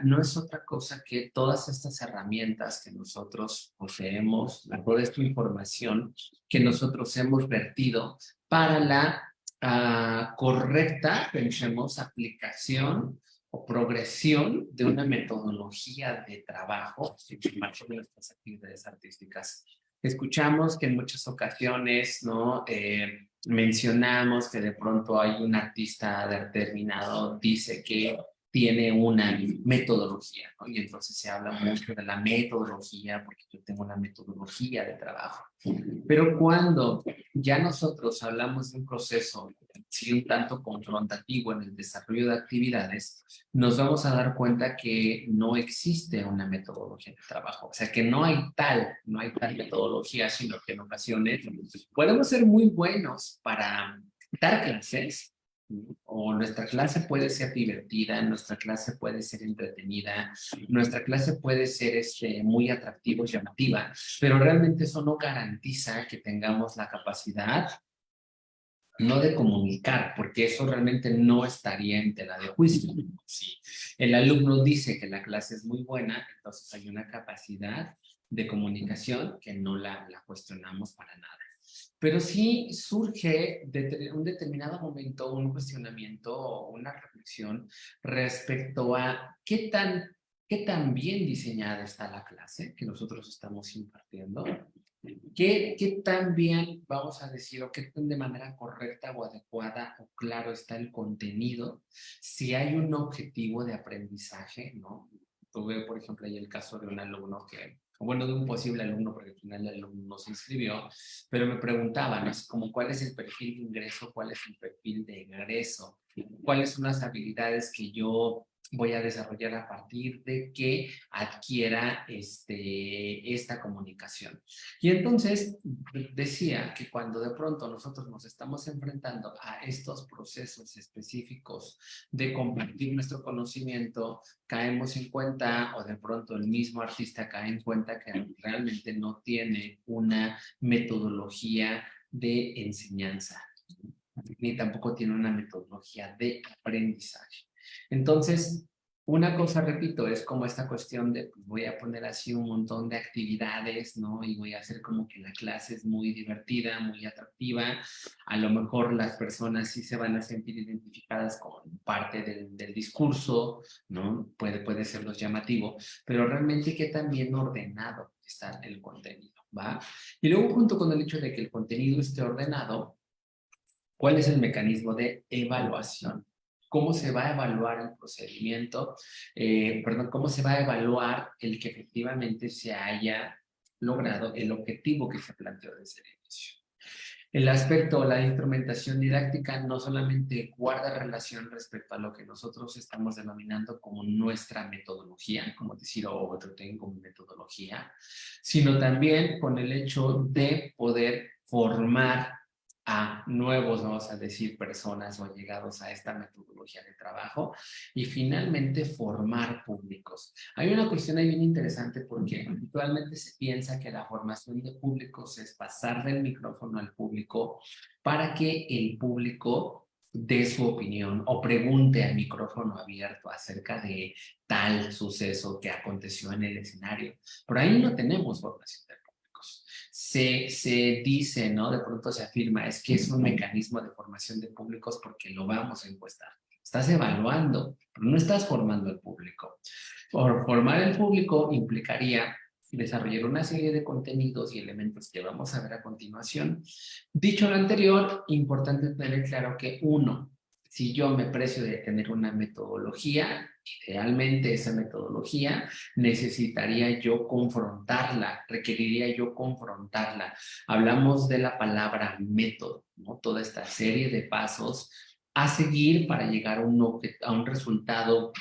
no es otra cosa que todas estas herramientas que nosotros poseemos, toda esta información que nosotros hemos vertido para la correcta, pensemos, aplicación o progresión de una metodología de trabajo en marco de nuestras actividades artísticas. Escuchamos que en muchas ocasiones, ¿no? Mencionamos que de pronto hay un artista determinado, dice que tiene una metodología, ¿no? Y entonces se habla mucho de la metodología, porque yo tengo una metodología de trabajo. Pero cuando ya nosotros hablamos de un proceso, sí, un tanto confrontativo en el desarrollo de actividades, nos vamos a dar cuenta que no existe una metodología de trabajo. O sea, que no hay tal metodología, sino que en ocasiones podemos ser muy buenos para dar clases, o nuestra clase puede ser divertida, nuestra clase puede ser entretenida, nuestra clase puede ser muy atractiva y llamativa, pero realmente eso no garantiza que tengamos la capacidad no de comunicar, porque eso realmente no estaría en tela de juicio. Si el alumno dice que la clase es muy buena, entonces hay una capacidad de comunicación que no la cuestionamos para nada. Pero sí surge de un determinado momento un cuestionamiento o una reflexión respecto a qué tan bien diseñada está la clase que nosotros estamos impartiendo. ¿Qué tan bien, vamos a decir, o qué tan de manera correcta o adecuada o claro está el contenido? Si hay un objetivo de aprendizaje, ¿no? Tuve, por ejemplo, ahí el caso de un alumno que, bueno, de un posible alumno, porque al final el alumno no se inscribió, pero me preguntaba, ¿no? Como cuál es el perfil de ingreso, cuál es el perfil de egreso, cuáles son las habilidades que yo voy a desarrollar a partir de que adquiera esta comunicación. Y entonces decía que cuando de pronto nosotros nos estamos enfrentando a estos procesos específicos de compartir nuestro conocimiento, caemos en cuenta, o de pronto el mismo artista cae en cuenta que realmente no tiene una metodología de enseñanza, ni tampoco tiene una metodología de aprendizaje. Entonces, una cosa, repito, es como esta cuestión de, pues voy a poner así un montón de actividades, ¿no? Y voy a hacer como que la clase es muy divertida, muy atractiva. A lo mejor las personas sí se van a sentir identificadas con parte del discurso, ¿no? Puede ser los llamativo, pero realmente qué tan bien ordenado está el contenido, ¿va? Y luego junto con el hecho de que el contenido esté ordenado, ¿cuál es el mecanismo de evaluación? ¿Cómo se va a evaluar el procedimiento? Perdón, ¿cómo se va a evaluar el que efectivamente se haya logrado el objetivo que se planteó desde el inicio? El aspecto, la instrumentación didáctica no solamente guarda relación respecto a lo que nosotros estamos denominando como nuestra metodología, como decir, oh, yo tengo mi metodología, sino también con el hecho de poder formar a nuevos, vamos a decir, personas o allegados a esta metodología de trabajo y finalmente formar públicos. Hay una cuestión ahí bien interesante porque habitualmente se piensa que la formación de públicos es pasar del micrófono al público para que el público dé su opinión o pregunte al micrófono abierto acerca de tal suceso que aconteció en el escenario. Por ahí no tenemos formación de públicos. Se dice, ¿no? De pronto se afirma, es que es un mecanismo de formación de públicos porque lo vamos a encuestar. Estás evaluando, pero no estás formando al público. Por formar el público implicaría desarrollar una serie de contenidos y elementos que vamos a ver a continuación. Dicho lo anterior, importante tener claro que uno, si yo me precio de tener una metodología, idealmente esa metodología necesitaría yo confrontarla, requeriría yo confrontarla. Hablamos de la palabra método, ¿no? Toda esta serie de pasos a seguir para llegar a un resultado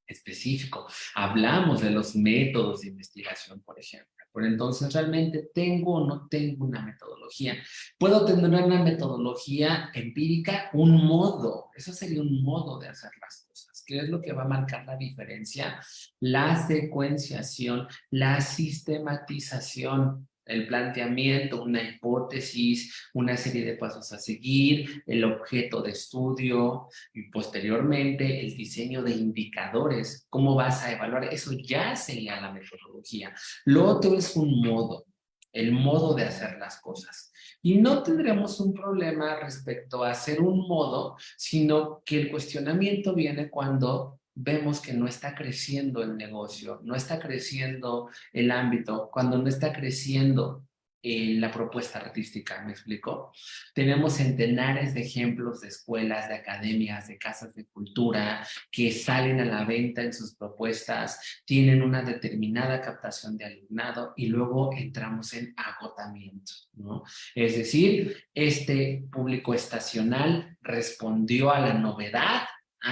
específico. Hablamos de los métodos de investigación, por ejemplo. Pero entonces, ¿realmente tengo o no tengo una metodología? ¿Puedo tener una metodología empírica? Un modo. Eso sería un modo de hacer las cosas. ¿Qué es lo que va a marcar la diferencia? La secuenciación, la sistematización. El planteamiento, una hipótesis, una serie de pasos a seguir, el objeto de estudio y posteriormente el diseño de indicadores. ¿Cómo vas a evaluar? Eso ya sería la metodología. Lo otro es un modo, el modo de hacer las cosas. Y no tendremos un problema respecto a hacer un modo, sino que el cuestionamiento viene cuando vemos que no está creciendo el negocio, no está creciendo el ámbito, cuando no está creciendo la propuesta artística, ¿me explico? Tenemos centenares de ejemplos de escuelas, de academias, de casas de cultura que salen a la venta en sus propuestas, tienen una determinada captación de alumnado y luego entramos en agotamiento, ¿no? Es decir, este público estacional respondió a la novedad.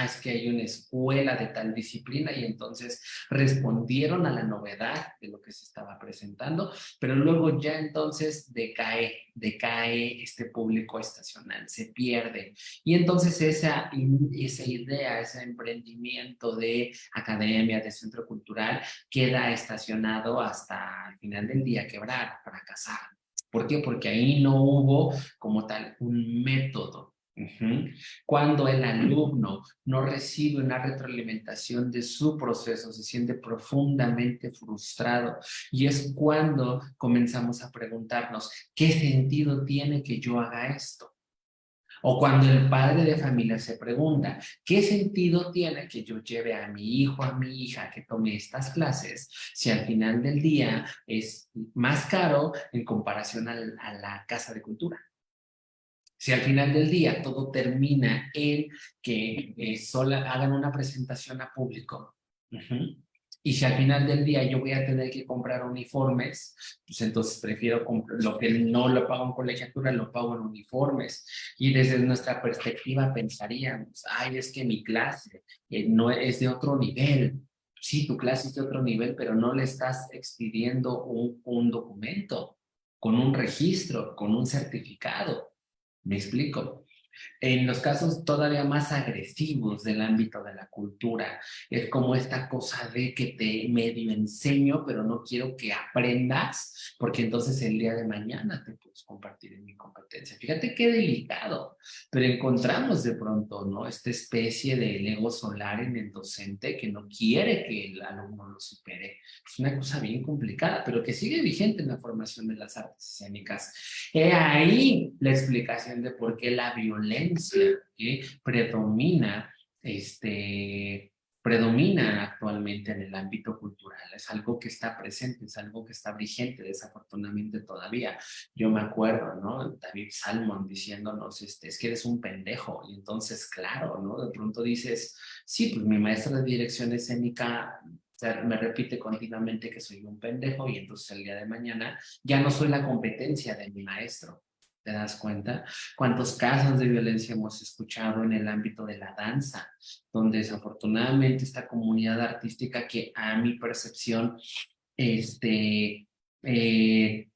Es que hay una escuela de tal disciplina y entonces respondieron a la novedad de lo que se estaba presentando, pero luego ya entonces decae este público estacional, se pierde. Y entonces esa idea, ese emprendimiento de academia, de centro cultural, queda estacionado hasta el final del día, quebrar, fracasar. ¿Por qué? Porque ahí no hubo como tal un método. Cuando el alumno no recibe una retroalimentación de su proceso, se siente profundamente frustrado y es cuando comenzamos a preguntarnos, ¿qué sentido tiene que yo haga esto? O cuando el padre de familia se pregunta, ¿qué sentido tiene que yo lleve a mi hijo, a mi hija que tome estas clases si al final del día es más caro en comparación a la casa de cultura? Si al final del día todo termina en que solo hagan una presentación a público, y si al final del día yo voy a tener que comprar uniformes, pues entonces prefiero lo que no lo pago en colegiatura, lo pago en uniformes. Y desde nuestra perspectiva pensaríamos, ay, es que mi clase no es de otro nivel. Sí, tu clase es de otro nivel, pero no le estás expidiendo un documento con un registro, con un certificado. ¿Me explico? En los casos todavía más agresivos del ámbito de la cultura, es como esta cosa de que te medio enseño, pero no quiero que aprendas, porque entonces el día de mañana te puedes compartir en mi competencia. Fíjate qué delicado, pero encontramos de pronto, ¿no? Esta especie de ego solar en el docente que no quiere que el alumno lo supere. Es una cosa bien complicada, pero que sigue vigente en la formación de las artes escénicas. He ahí la explicación de por qué la violencia que predomina actualmente en el ámbito cultural. Es algo que está presente, es algo que está vigente, desafortunadamente todavía. Yo me acuerdo, ¿no? David Salmon diciéndonos, es que eres un pendejo. Y entonces, claro, ¿no? De pronto dices, sí, pues mi maestra de dirección escénica me repite continuamente que soy un pendejo y entonces el día de mañana ya no soy la competencia de mi maestro. ¿Te das cuenta? ¿Cuántos casos de violencia hemos escuchado en el ámbito de la danza? Donde desafortunadamente esta comunidad artística que a mi percepción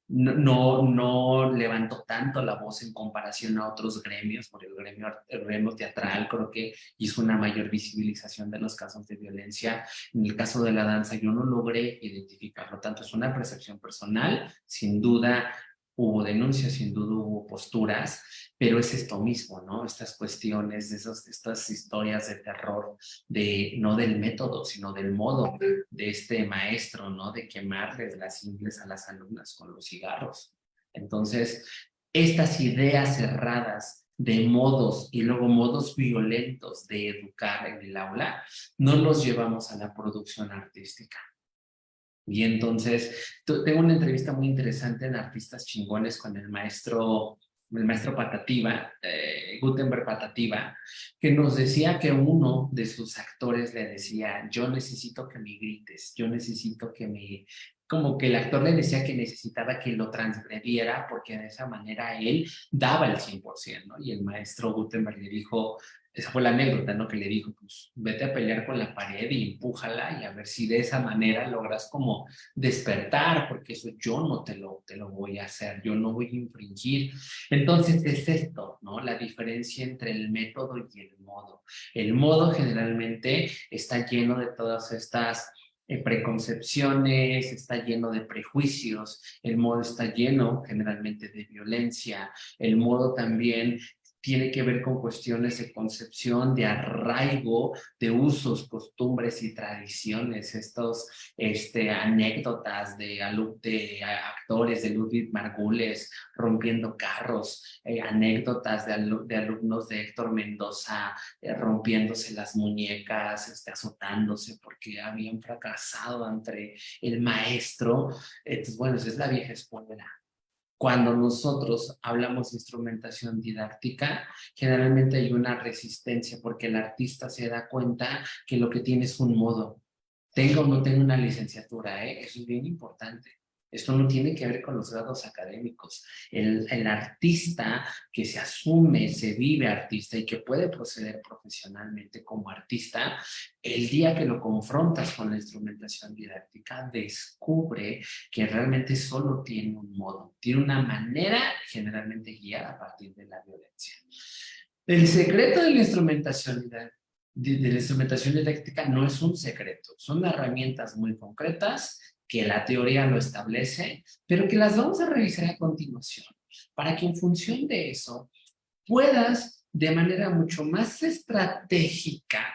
no levantó tanto la voz en comparación a otros gremios, porque el gremio teatral creo que hizo una mayor visibilización de los casos de violencia. En el caso de la danza yo no logré identificarlo tanto, es una percepción personal, sin duda hubo denuncias, sin duda hubo posturas, pero es esto mismo, ¿no? Estas cuestiones, estas historias de terror, no del método, sino del modo de este maestro, ¿no? De quemarles las ingles a las alumnas con los cigarros. Entonces, estas ideas cerradas de modos y luego modos violentos de educar en el aula, no los llevamos a la producción artística. Y entonces, tengo una entrevista muy interesante en Artistas Chingones con el maestro Patativa, Gutenberg Patativa, que nos decía que uno de sus actores le decía, yo necesito que me grites, yo necesito que me... Como que el actor le decía que necesitaba que lo transgrediera porque de esa manera él daba el 100%, ¿no? Y el maestro Gutenberg le dijo, esa fue la anécdota, ¿no? Que le dijo, pues vete a pelear con la pared y empújala y a ver si de esa manera logras como despertar, porque eso yo no te lo voy a hacer, yo no voy a infringir. Entonces es esto, ¿no? La diferencia entre el método y el modo. El modo generalmente está lleno de todas estas preconcepciones, está lleno de prejuicios, el modo está lleno generalmente de violencia, el modo también tiene que ver con cuestiones de concepción, de arraigo, de usos, costumbres y tradiciones. Estos anécdotas de actores de Ludwig Margules rompiendo carros, anécdotas de alumnos de Héctor Mendoza rompiéndose las muñecas, azotándose porque habían fracasado ante el maestro. Entonces, bueno, esa es la vieja escuela. Cuando nosotros hablamos de instrumentación didáctica, generalmente hay una resistencia porque el artista se da cuenta que lo que tiene es un modo. Tenga o no tenga una licenciatura, ¿eh? Eso es bien importante. Esto no tiene que ver con los grados académicos. El artista que se asume, se vive artista y que puede proceder profesionalmente como artista, el día que lo confrontas con la instrumentación didáctica, descubre que realmente solo tiene un modo, tiene una manera generalmente guiada a partir de la violencia. El secreto de la instrumentación didáctica no es un secreto, son herramientas muy concretas que la teoría lo establece, pero que las vamos a revisar a continuación, para que en función de eso puedas de manera mucho más estratégica,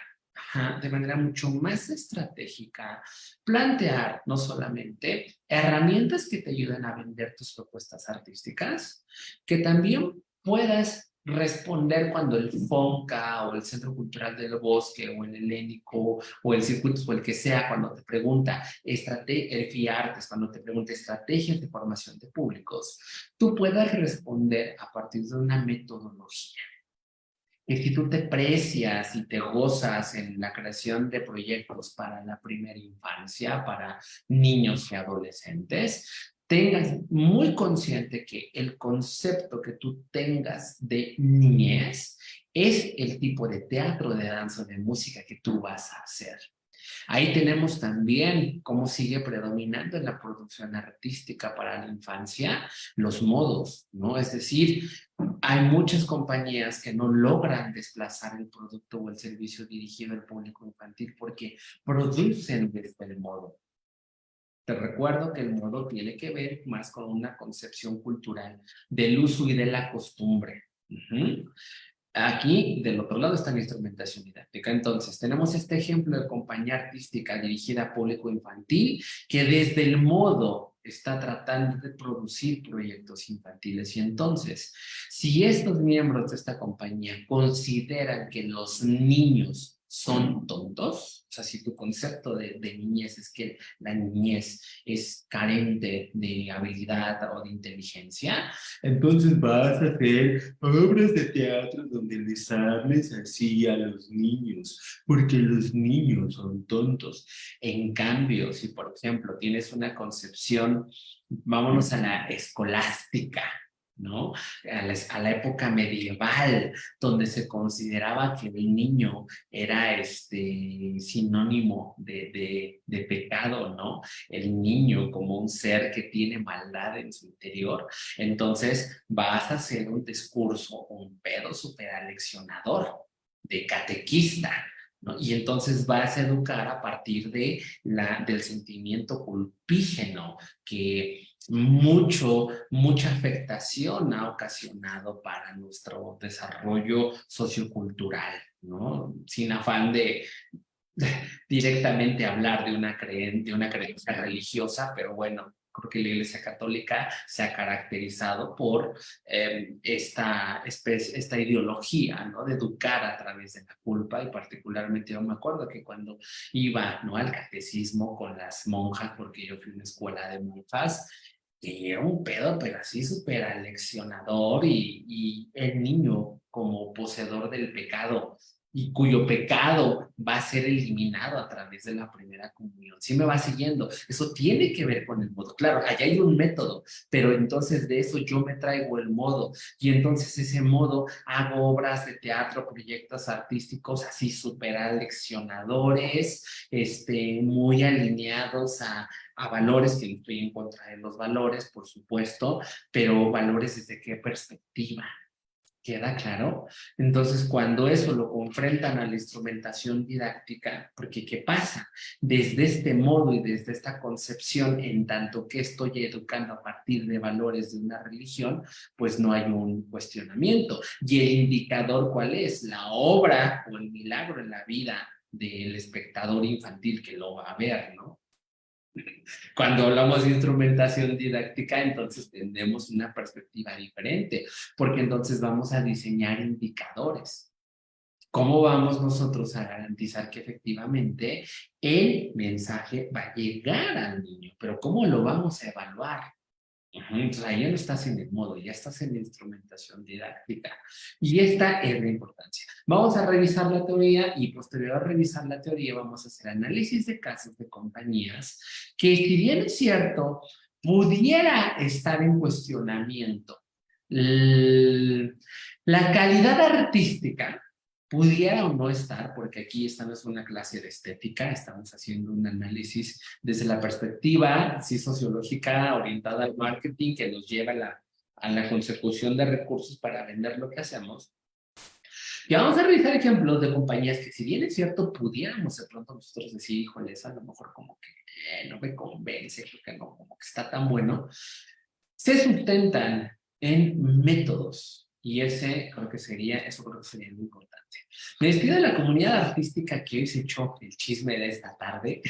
de manera mucho más estratégica, plantear no solamente herramientas que te ayuden a vender tus propuestas artísticas, que también puedas responder cuando el FONCA o el Centro Cultural del Bosque o el Helénico o el Circuito o el que sea, cuando te pregunta el FIARTES, cuando te pregunta estrategias de formación de públicos, tú puedas responder a partir de una metodología. Y si tú te precias y te gozas en la creación de proyectos para la primera infancia, para niños y adolescentes, tengas muy consciente que el concepto que tú tengas de niñez es el tipo de teatro, de danza, de música que tú vas a hacer. Ahí tenemos también cómo sigue predominando en la producción artística para la infancia los modos, ¿no? Es decir, hay muchas compañías que no logran desplazar el producto o el servicio dirigido al público infantil porque producen desde el modo. Te recuerdo que el modo tiene que ver más con una concepción cultural del uso y de la costumbre. Aquí, del otro lado, está la instrumentación didáctica. Entonces, tenemos este ejemplo de compañía artística dirigida a público infantil que desde el modo está tratando de producir proyectos infantiles. Y entonces, si estos miembros de esta compañía consideran que los niños son tontos, o sea, si tu concepto de niñez es que la niñez es carente de habilidad o de inteligencia, entonces vas a hacer obras de teatro donde les hables así a los niños, porque los niños son tontos. En cambio, si por ejemplo tienes una concepción, vámonos a la escolástica, ¿no? A la época medieval, donde se consideraba que el niño era sinónimo de pecado, ¿no? El niño como un ser que tiene maldad en su interior. Entonces vas a hacer un discurso, un pedo súper aleccionador, de catequista, ¿no? Y entonces vas a educar a partir del sentimiento culpígeno que mucha afectación ha ocasionado para nuestro desarrollo sociocultural, ¿no? Sin afán de directamente hablar de una creencia religiosa, pero bueno, creo que la Iglesia Católica se ha caracterizado por esta ideología, ¿no? De educar a través de la culpa, y particularmente yo me acuerdo que cuando iba, ¿no?, al catecismo con las monjas, porque yo fui a una escuela de monjas, y era un pedo, pero así súper aleccionador, y el niño como poseedor del pecado y cuyo pecado va a ser eliminado a través de la primera comunión. ¿Sí me va siguiendo? Eso tiene que ver con el modo. Claro, allá hay un método, pero entonces de eso yo me traigo el modo, y entonces ese modo hago obras de teatro, proyectos artísticos así súper aleccionadores, muy alineados a valores, que estoy en contra de los valores, por supuesto, pero valores desde qué perspectiva. ¿Queda claro? Entonces, cuando eso lo confrontan a la instrumentación didáctica, porque ¿qué pasa? Desde este modo y desde esta concepción, en tanto que estoy educando a partir de valores de una religión, pues no hay un cuestionamiento. ¿Y el indicador cuál es? La obra o el milagro en la vida del espectador infantil que lo va a ver, ¿no? Cuando hablamos de instrumentación didáctica, entonces tenemos una perspectiva diferente, porque entonces vamos a diseñar indicadores. ¿Cómo vamos nosotros a garantizar que efectivamente el mensaje va a llegar al niño? Pero ¿cómo lo vamos a evaluar? Entonces ahí ya no estás en el modo, ya estás en la instrumentación didáctica. Y esta es la importancia. Vamos a revisar la teoría y posterior a revisar la teoría vamos a hacer análisis de casos de compañías que si bien es cierto, pudiera estar en cuestionamiento la calidad artística pudiera o no estar, porque aquí esta no es una clase de estética, estamos haciendo un análisis desde la perspectiva, sí, sociológica, orientada al marketing, que nos lleva a la consecución de recursos para vender lo que hacemos. Y vamos a revisar ejemplos de compañías que, si bien es cierto, pudiéramos de pronto nosotros decir, híjole, a lo mejor como que no me convence, creo que no, como que está tan bueno, se sustentan en métodos. Y ese creo que sería, eso creo que sería muy importante. Me despido de la comunidad artística que hoy se echó el chisme de esta tarde,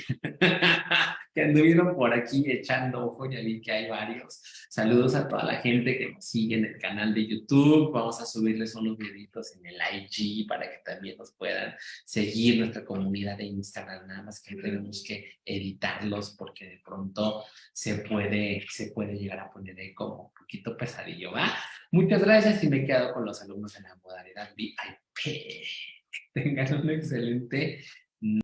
que anduvieron por aquí echando ojo, ya vi que hay varios. Saludos a toda la gente que nos sigue en el canal de YouTube. Vamos a subirles unos videitos en el IG para que también nos puedan seguir nuestra comunidad de Instagram. Nada más que tenemos que editarlos porque de pronto se puede llegar a poner ahí como un poquito pesadillo, ¿va? Muchas gracias y me quedo con los alumnos en la modalidad VIP. Tengan un excelente